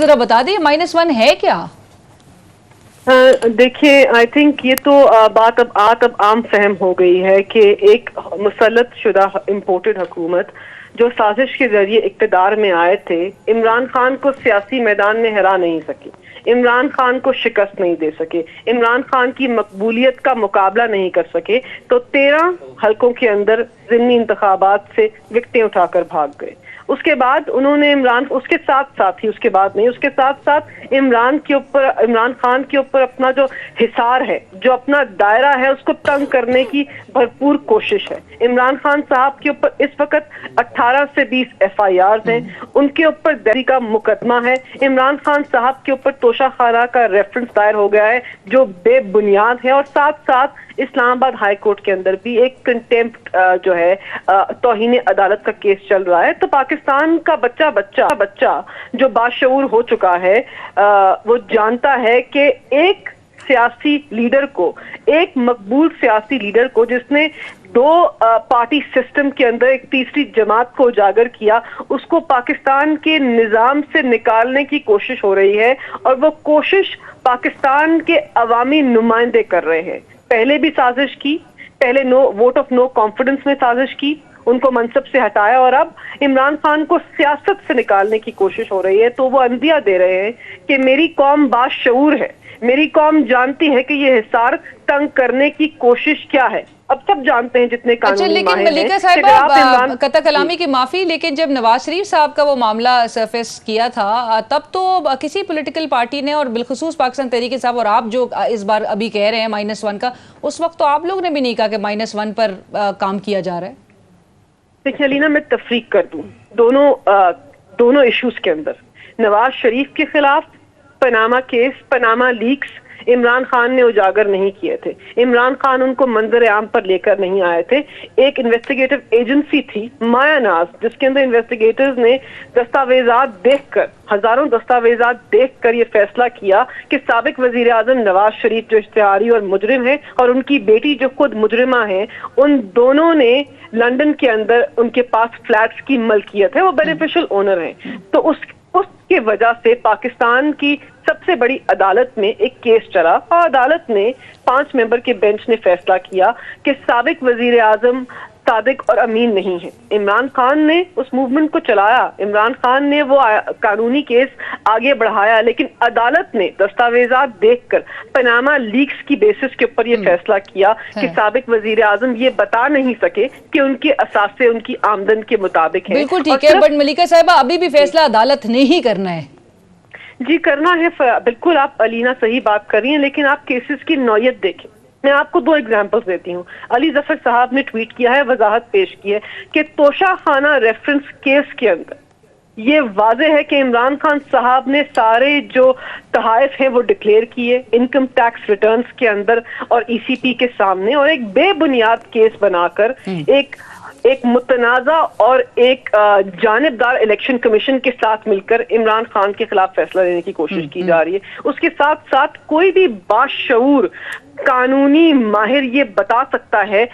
ذرا بتا دیے -1 ہے کیا؟ دیکھیے آئی تھنک یہ تو بات اب عام فہم ہو گئی ہے کہ ایک مسلط شدہ امپورٹڈ حکومت جو سازش کے ذریعے اقتدار میں آئے تھے، عمران خان کو سیاسی میدان میں ہرا نہیں سکے، عمران خان کو شکست نہیں دے سکے، عمران خان کی مقبولیت کا مقابلہ نہیں کر سکے، تو 13 حلقوں کے اندر ضمنی انتخابات سے وکٹیں اٹھا کر بھاگ گئے۔ اس کے بعد انہوں نے اس کے ساتھ ساتھ عمران خان کے اوپر اپنا جو حصار ہے، جو اپنا دائرہ ہے، اس کو تنگ کرنے کی بھرپور کوشش ہے۔ عمران خان صاحب کے اوپر اس وقت 18 سے 20 FIRs ہیں، ان کے اوپر دہلی کا مقدمہ ہے۔ عمران خان صاحب کے اوپر توشہ خانہ کا ریفرنس دائر ہو گیا ہے جو بے بنیاد ہے، اور ساتھ ساتھ اسلام آباد ہائی کورٹ کے اندر بھی ایک کنٹیمپٹ جو ہے توہین عدالت کا کیس چل رہا ہے۔ تو پاکستان کا بچہ جو باشعور ہو چکا ہے، وہ جانتا ہے کہ ایک سیاسی لیڈر کو، ایک مقبول سیاسی لیڈر کو جس نے 2 پارٹی سسٹم کے اندر ایک تیسری جماعت کو اجاگر کیا، اس کو پاکستان کے نظام سے نکالنے کی کوشش ہو رہی ہے، اور وہ کوشش پاکستان کے عوامی نمائندے کر رہے ہیں۔ پہلے بھی سازش کی، پہلے ووٹ آف نو کانفیڈنس میں سازش کی، ان کو منصب سے ہٹایا، اور اب عمران خان کو سیاست سے نکالنے کی کوشش ہو رہی ہے۔ تو وہ عندیہ دے رہے ہیں کہ میری قوم باشعور ہے، میری قوم جانتی ہے کہ یہ حصار تنگ کرنے کی کوشش کیا ہے۔ اب سب جانتے ہیں جتنے قانونی لیکن ماہر ہیں۔ ملیکہ صاحبہ قطع کلامی کی معافی، لیکن جب نواز شریف صاحب کا وہ معاملہ سرفیس کیا تھا، تب تو کسی پولیٹیکل پارٹی نے، اور بالخصوص پاکستان تحریک انصاف، اور آپ جو اس بار ابھی کہہ رہے ہیں -1 کا، اس وقت تو آپ لوگ نے بھی نہیں کہا کہ -1 پر کام کیا جا رہا ہے۔ دیکھیے علینا، میں تفریق کر دوں دونوں ایشوز کے اندر۔ نواز شریف کے خلاف Panama case, Panama leaks Imran Khan نے اجاگر نہیں کیے تھے، عمران خان ان کو منظر عام پر لے کر نہیں آئے تھے۔ ایک انویسٹیگیٹو ایجنسی تھی مایا ناز، جس کے اندر انویسٹیگیٹرز نے دستاویزات دیکھ کر، ہزاروں دستاویزات دیکھ کر یہ فیصلہ کیا کہ سابق وزیر اعظم نواز شریف جو اشتہاری اور مجرم ہیں، اور ان کی بیٹی جو خود مجرمہ ہیں، ان دونوں نے لندن کے اندر ان کے پاس فلیٹس کی ملکیت ہے، وہ بینیفیشل اونر ہیں۔ تو اس کی وجہ سے پاکستان کی سب سے بڑی عدالت میں ایک کیس چلا، اور عدالت نے 5 ممبر کے بینچ نے فیصلہ کیا کہ سابق وزیر اعظم صادق اور امین نہیں ہے۔ عمران خان نے اس موومنٹ کو چلایا، عمران خان نے وہ قانونی کیس آگے بڑھایا، لیکن عدالت نے دستاویزات دیکھ کر پاناما لیکس کی بیسس کے اوپر یہ فیصلہ کیا کہ سابق وزیر اعظم یہ بتا نہیں سکے کہ ان کے اثاثے ان کی آمدن کے مطابق ہیں۔ بالکل ٹھیک ہے، بٹ ملیکہ صاحبہ ابھی بھی فیصلہ عدالت نے ہی کرنا ہے۔ جی کرنا ہے، بالکل آپ علینا صحیح بات کر رہی ہیں، لیکن آپ کیسز کی نوعیت دیکھیں۔ میں آپ کو 2 ایگزامپلز دیتی ہوں۔ علی ظفر صاحب نے ٹویٹ کیا ہے، وضاحت پیش کی ہے کہ توشہ خانہ ریفرنس کیس کے اندر یہ واضح ہے کہ عمران خان صاحب نے سارے جو تحائف ہیں وہ ڈکلیئر کیے انکم ٹیکس ریٹرنز کے اندر اور ECP کے سامنے، اور ایک بے بنیاد کیس بنا کر ایک متنازع اور ایک جانبدار الیکشن کمیشن کے ساتھ مل کر عمران خان کے خلاف فیصلہ لینے کی کوشش کی جا رہی ہے۔ اس کے ساتھ ساتھ کوئی بھی باشعور قانونی ماہر یہ بتا سکتا ہے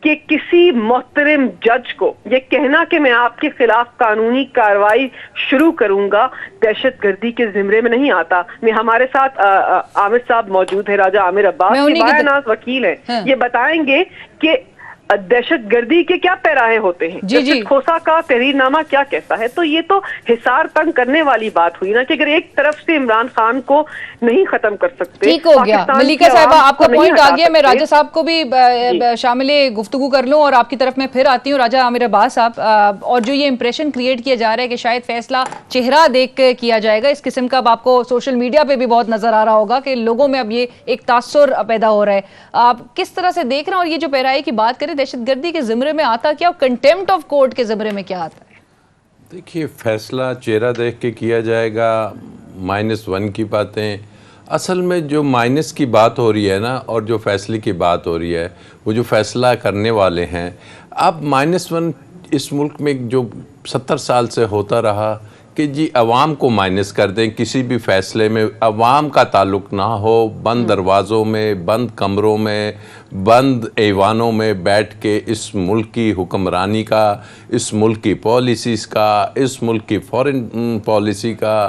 کہ کسی محترم جج کو یہ کہنا کہ میں آپ کے خلاف قانونی کارروائی شروع کروں گا دہشت گردی کے زمرے میں نہیں آتا۔ ہمارے ساتھ عامر صاحب موجود ہیں، راجہ عامر عباس، یہ مایا ناز وکیل ہیں، یہ بتائیں گے کہ دہشت گردی کے کیا پیراہے ہوتے ہیں، جسٹس کھوسہ کا تحریر نامہ کیا کہتا ہے۔ تو یہ تو حصار تنگ کرنے والی بات ہوئی نا، کہ اگر ایک طرف سے عمران خان کو نہیں ختم کر سکتے۔ ٹھیک ہو گیا ملیکہ صاحبہ، آپ کا پوائنٹ آ گیا۔ میں راجہ صاحب کو بھی شامل گفتگو کر لوں، اور آپ کی طرف میں پھر آتی ہوں راجہ عامر عباس صاحب۔ اور جو یہ امپریشن کریٹ کیا جا رہا ہے کہ شاید فیصلہ چہرہ دیکھ کے کیا جائے گا، اس قسم کا اب آپ کو سوشل میڈیا پہ بھی بہت نظر آ رہا ہوگا کہ لوگوں میں اب یہ ایک تاثر پیدا ہو رہا ہے، آپ کس طرح سے دیکھ رہے ہیں؟ اور یہ جو پیراہے کی بات کریں، دہشت گردی کے زمرے میں آتا کیا، اور کنٹیمپٹ آف کورٹ کے زمرے میں کیا آتا ہے؟ دیکھیے، فیصلہ چہرہ دیکھ کے کیا جائے گا، -1 کی باتیں، اصل میں جو مائنس کی بات ہو رہی ہے نا، اور جو فیصلے کی بات ہو رہی ہے، وہ جو فیصلہ کرنے والے ہیں، اب -1 اس ملک میں جو 70 سال سے ہوتا رہا کہ جی عوام کو مائنس کر دیں، کسی بھی فیصلے میں عوام کا تعلق نہ ہو، بند دروازوں میں، بند کمروں میں، بند ایوانوں میں بیٹھ کے اس ملک کی حکمرانی کا، اس ملک کی پالیسیز کا، اس ملک کی فارن پالیسی کا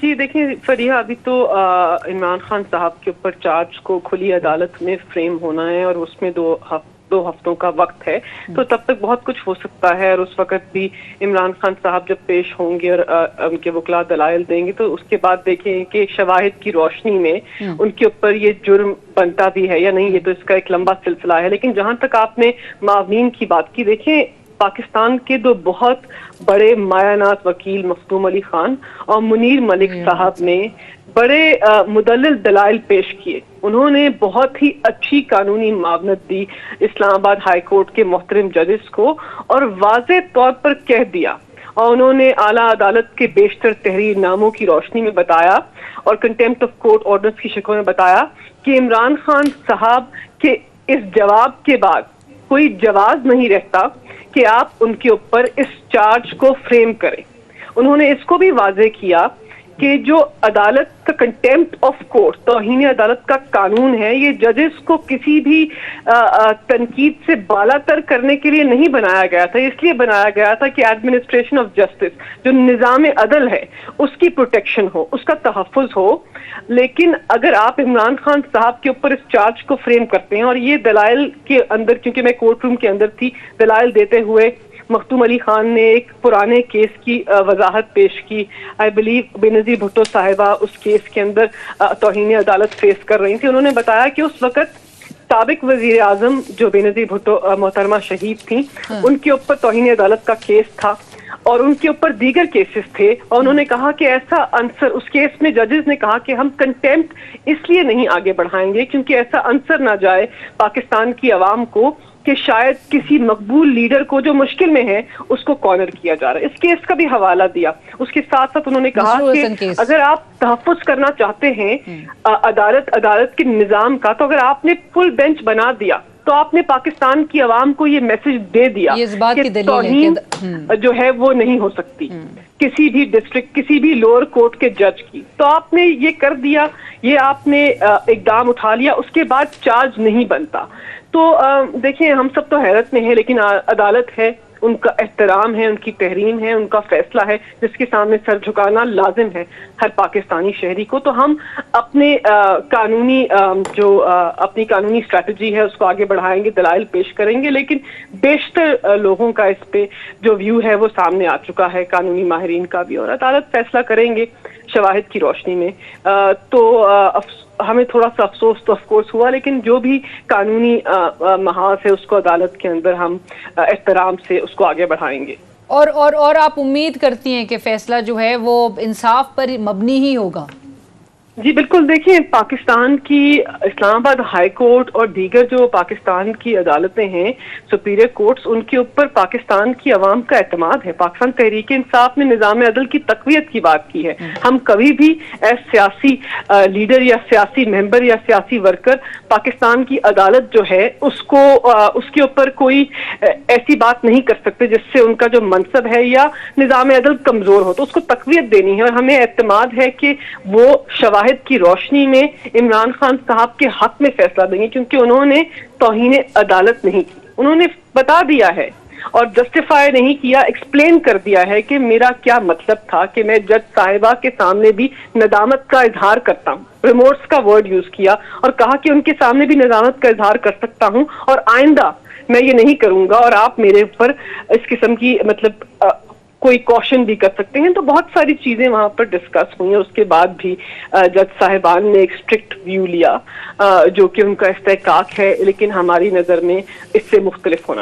جی دیکھیں فریحہ، ابھی تو عمران خان صاحب کے اوپر چارج کو کھلی عدالت میں فریم ہونا ہے اور اس میں دو ہفتوں کا وقت ہے، تو تب تک بہت کچھ ہو سکتا ہے، اور اس وقت بھی عمران خان صاحب جب پیش ہوں گے اور ان کے وکلاء دلائل دیں گے تو اس کے بعد دیکھیں کہ شواہد کی روشنی میں ان کے اوپر یہ جرم بنتا بھی ہے یا نہیں، یہ تو اس کا ایک لمبا سلسلہ ہے۔ لیکن جہاں تک آپ نے معاونین کی بات کی، دیکھیں پاکستان کے دو بہت بڑے مایہ ناز وکیل مخدوم علی خان اور منیر ملک صاحب نے بڑے مدلل دلائل پیش کیے، انہوں نے بہت ہی اچھی قانونی معاونت دی اسلام آباد ہائی کورٹ کے محترم ججز کو، اور واضح طور پر کہہ دیا، اور انہوں نے اعلیٰ عدالت کے بیشتر تحریر ناموں کی روشنی میں بتایا اور کنٹیمپٹ آف کورٹ آرڈرز کی شکل میں بتایا کہ عمران خان صاحب کے اس جواب کے بعد کوئی جواز نہیں رہتا کہ آپ ان کے اوپر اس چارج کو فریم کریں۔ انہوں نے اس کو بھی واضح کیا کہ جو عدالت کا کنٹیمپٹ آف کورٹ، توہین عدالت کا قانون ہے، یہ ججز کو کسی بھی تنقید سے بالا تر کرنے کے لیے نہیں بنایا گیا تھا، اس لیے بنایا گیا تھا کہ ایڈمنسٹریشن آف جسٹس، جو نظام عدل ہے، اس کی پروٹیکشن ہو، اس کا تحفظ ہو۔ لیکن اگر آپ عمران خان صاحب کے اوپر اس چارج کو فریم کرتے ہیں، اور یہ دلائل کے اندر، کیونکہ میں کورٹ روم کے اندر تھی، دلائل دیتے ہوئے مخدوم علی خان نے ایک پرانے کیس کی وضاحت پیش کی، آئی بلیو بینظیر بھٹو صاحبہ اس کیس کے اندر توہین عدالت فیس کر رہی تھی۔ انہوں نے بتایا کہ اس وقت سابق وزیر اعظم جو بینظیر بھٹو محترمہ شہید تھیں، ان کے اوپر توہین عدالت کا کیس تھا اور ان کے اوپر دیگر کیسز تھے، اور انہوں نے کہا کہ ایسا عنصر اس کیس میں ججز نے کہا کہ ہم کنٹیمپٹ اس لیے نہیں آگے بڑھائیں گے کیونکہ ایسا عنصر نہ جائے پاکستان کی عوام کو کہ شاید کسی مقبول لیڈر کو جو مشکل میں ہے اس کو کارنر کیا جا رہا ہے۔ اس کیس کا بھی حوالہ دیا۔ اس کے ساتھ ساتھ انہوں نے کہا کہ اگر آپ تحفظ کرنا چاہتے ہیں عدالت کے نظام کا، تو اگر آپ نے فل بینچ بنا دیا تو آپ نے پاکستان کی عوام کو یہ میسج دے دیا کہ توہین جو ہے وہ نہیں ہو سکتی کسی بھی ڈسٹرکٹ، کسی بھی لوور کورٹ کے جج کی۔ تو آپ نے یہ کر دیا، یہ آپ نے اقدام اٹھا لیا، اس کے بعد چارج نہیں بنتا۔ تو دیکھیں ہم سب تو حیرت میں ہیں، لیکن عدالت ہے، ان کا احترام ہے، ان کی تحریم ہے، ان کا فیصلہ ہے جس کے سامنے سر جھکانا لازم ہے ہر پاکستانی شہری کو۔ تو ہم اپنے قانونی اپنی قانونی اسٹریٹجی ہے اس کو آگے بڑھائیں گے، دلائل پیش کریں گے، لیکن بیشتر لوگوں کا اس پہ جو ویو ہے وہ سامنے آ چکا ہے، قانونی ماہرین کا بھی، اور عدالت فیصلہ کریں گے شواہد کی روشنی میں۔ تو ہمیں تھوڑا سا افسوس تو آف کورس ہوا، لیکن جو بھی قانونی محاذ ہے اس کو عدالت کے اندر ہم احترام سے اس کو آگے بڑھائیں گے۔ اور آپ امید کرتی ہیں کہ فیصلہ جو ہے وہ انصاف پر مبنی ہی ہوگا؟ جی بالکل، دیکھیں پاکستان کی اسلام آباد ہائی کورٹ اور دیگر جو پاکستان کی عدالتیں ہیں، سپیریئر کورٹس، ان کے اوپر پاکستان کی عوام کا اعتماد ہے۔ پاکستان تحریک انصاف نے نظام عدل کی تقویت کی بات کی ہے۔ ہم کبھی بھی ایز سیاسی لیڈر یا سیاسی ممبر یا سیاسی ورکر پاکستان کی عدالت جو ہے اس کے اوپر کوئی ایسی بات نہیں کر سکتے جس سے ان کا جو منصب ہے یا نظام عدل کمزور ہو، تو اس کو تقویت دینی ہے، اور ہمیں اعتماد ہے کہ وہ شواہد کی روشنی میں عمران خان صاحب کے حق میں فیصلہ دیں گے، کیونکہ انہوں نے توہین عدالت نہیں کی، انہوں نے بتا دیا ہے اور جسٹیفائی نہیں کیا، ایکسپلین کر دیا ہے کہ میرا کیا مطلب تھا، کہ میں جج صاحبہ کے سامنے بھی ندامت کا اظہار کرتا ہوں، ریمورس کا ورڈ یوز کیا اور کہا کہ ان کے سامنے بھی ندامت کا اظہار کر سکتا ہوں اور آئندہ میں یہ نہیں کروں گا، اور آپ میرے اوپر اس قسم کی مطلب کوئی کوشن بھی کر سکتے ہیں۔ تو بہت ساری چیزیں وہاں پر ڈسکس ہوئی ہیں، اس کے بعد بھی جج صاحبان نے ایک اسٹرکٹ ویو لیا جو کہ ان کا استحقاق ہے، لیکن ہماری نظر میں اس سے مختلف ہونا